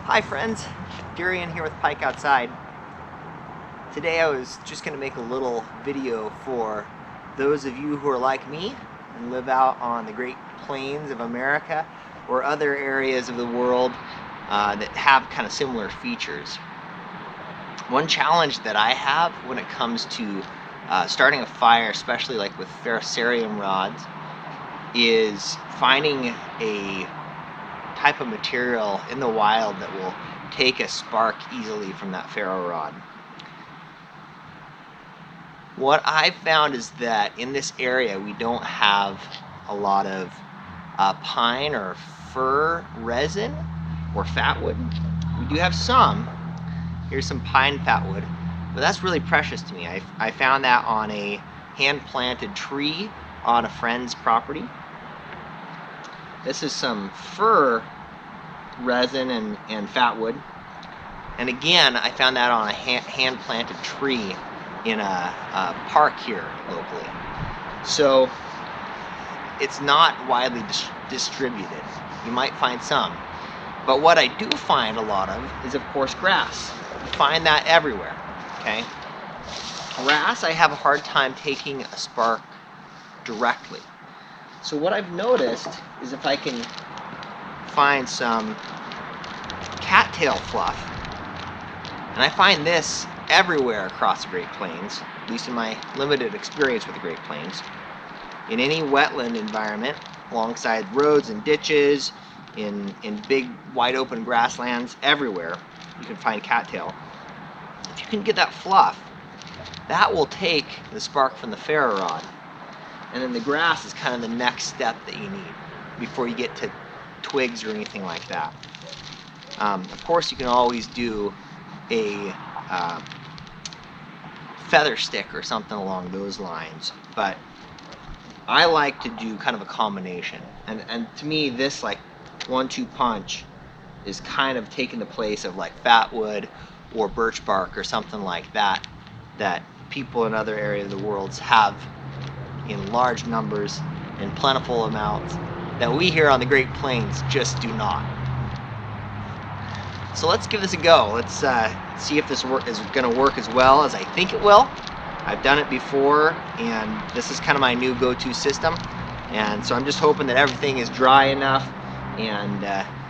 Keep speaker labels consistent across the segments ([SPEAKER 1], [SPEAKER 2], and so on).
[SPEAKER 1] Hi friends, Durian here with Pike Outside. Today I was just going to make a little video for those of you who are like me and live out on the Great Plains of America or other areas of the world that have kind of similar features. One challenge that I have when it comes to starting a fire, especially like with ferrocerium rods, is finding a type of material in the wild that will take a spark easily from that ferro rod. What I've found is that in this area we don't have a lot of pine or fir resin or fatwood. We do have some. Here's some pine fatwood, but that's really precious to me. I found that on a hand-planted tree on a friend's property. This is some fir resin and fatwood, and again I found that on a hand-planted tree in a park here locally. So it's not widely distributed. You might find some, but what I do find a lot of is, of course, grass. You find that everywhere. Okay, grass I have a hard time taking a spark directly. So what I've noticed is if I can find some cattail fluff, and I find this everywhere across the Great Plains, at least in my limited experience with the Great Plains, in any wetland environment, alongside roads and ditches, in big wide open grasslands, everywhere you can find cattail. If you can get that fluff, that will take the spark from the ferro rod, and then the grass is kind of the next step that you need before you get to twigs or anything like that. Of course, you can always do a feather stick or something along those lines, but I like to do kind of a combination. And to me, this like 1-2 punch is kind of taking the place of like fatwood or birch bark or something like that that people in other areas of the world have in large numbers and plentiful amounts that we here on the Great Plains just do not. So let's give this a go. Let's see if this is going to work as well as I think it will. I've done it before, and this is kind of my new go-to system. And so I'm just hoping that everything is dry enough and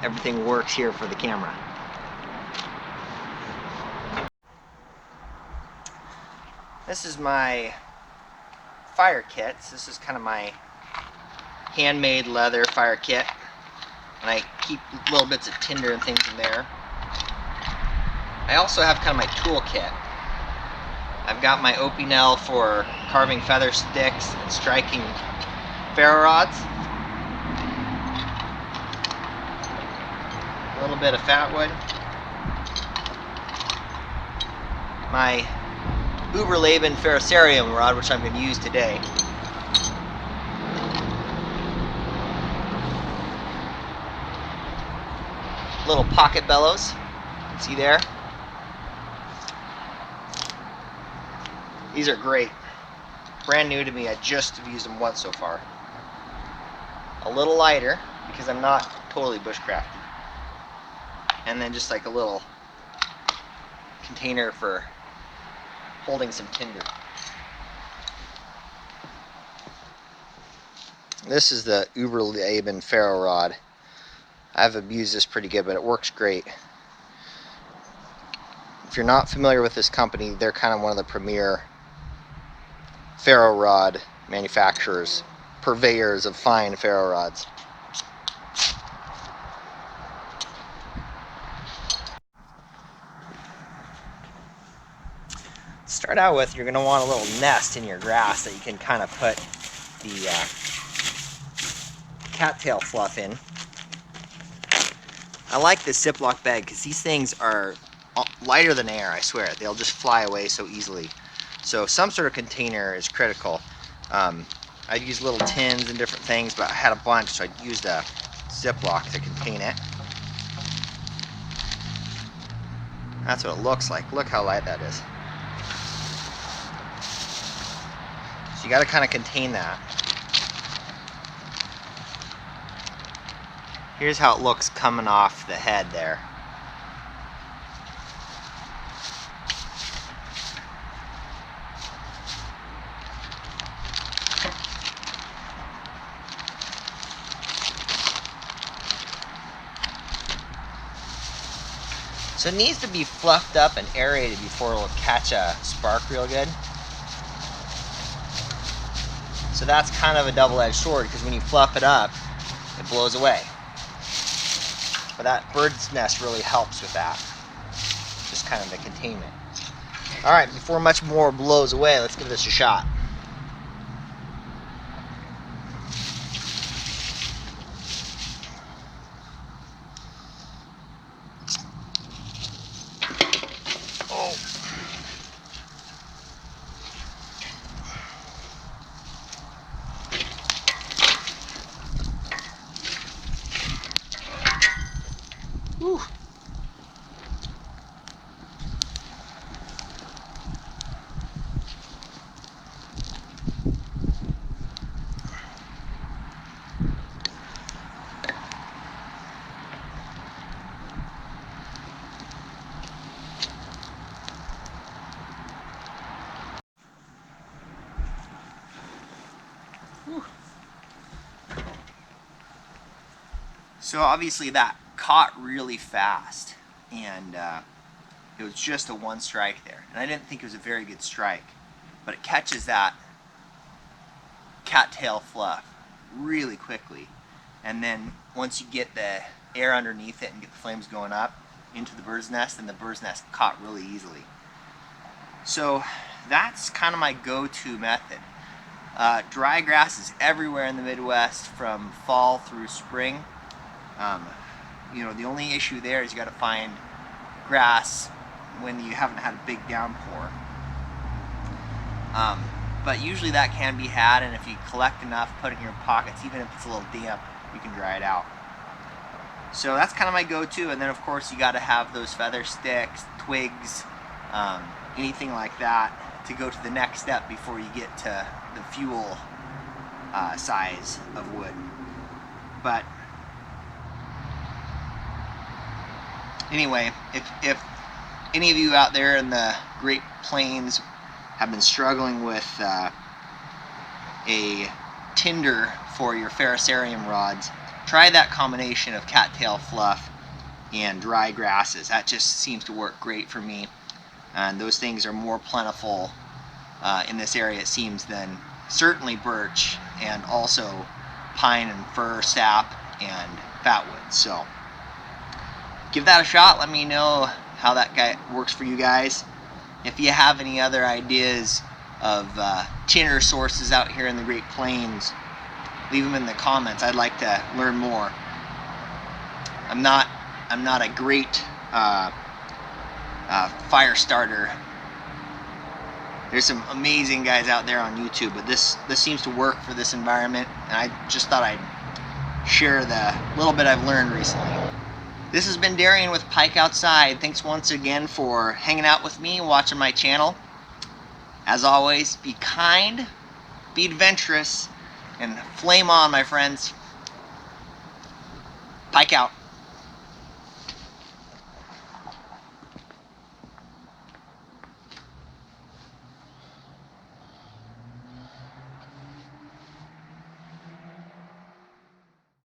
[SPEAKER 1] everything works here for the camera. This is my fire kits. This is kind of my handmade leather fire kit, and I keep little bits of tinder and things in there. I also have kind of my tool kit. I've got my Opinel for carving feather sticks and striking ferro rods. A little bit of fatwood. My Uberleben ferrocerium rod, which I'm going to use today. Little pocket bellows. See there? These are great. Brand new to me. I just have used them once so far. A little lighter because I'm not totally bushcrafted. And then just like a little container for holding some tinder. This is the Uberleben ferro rod. I've abused this pretty good, but it works great. If you're not familiar with this company, they're kind of one of the premier ferro rod manufacturers, purveyors of fine ferro rods. To start out with, you're going to want a little nest in your grass that you can kind of put the cattail fluff in. I like this Ziploc bag because these things are lighter than air, I swear. They'll just fly away so easily. So some sort of container is critical. I'd use little tins and different things, but I had a bunch, so I used a Ziploc to contain it. That's what it looks like. Look how light that is. So you got to kind of contain that. Here's how it looks coming off the head there. So it needs to be fluffed up and aerated before it'll catch a spark real good. So that's kind of a double-edged sword, because when you fluff it up, it blows away. But that bird's nest really helps with that. Just kind of the containment. Alright, before much more blows away, let's give this a shot. Oh. Whew. So obviously that caught really fast, and it was just a one strike there. And I didn't think it was a very good strike, but it catches that cattail fluff really quickly. And then once you get the air underneath it and get the flames going up into the bird's nest, then the bird's nest caught really easily. So that's kind of my go-to method. Dry grass is everywhere in the Midwest from fall through spring. You know, the only issue there is you got to find grass when you haven't had a big downpour. But usually that can be had, and if you collect enough, put it in your pockets, even if it's a little damp, you can dry it out. So that's kind of my go-to, and then of course you got to have those feather sticks, twigs, anything like that to go to the next step before you get to the fuel size of wood. But anyway, if any of you out there in the Great Plains have been struggling with a tinder for your ferrocerium rods, try that combination of cattail fluff and dry grasses. That just seems to work great for me, and those things are more plentiful in this area, it seems, than certainly birch, and also pine and fir sap and fatwood. So give that a shot. Let me know how that guy works for you guys. If you have any other ideas of tinder sources out here in the Great Plains, leave them in the comments. I'd like to learn more. I'm not a great fire starter. There's some amazing guys out there on YouTube, but this seems to work for this environment, and I just thought I'd share the little bit I've learned recently. This has been Darian with Pike Outside. Thanks once again for hanging out with me and watching my channel. As always, be kind, be adventurous, and flame on, my friends. Pike out.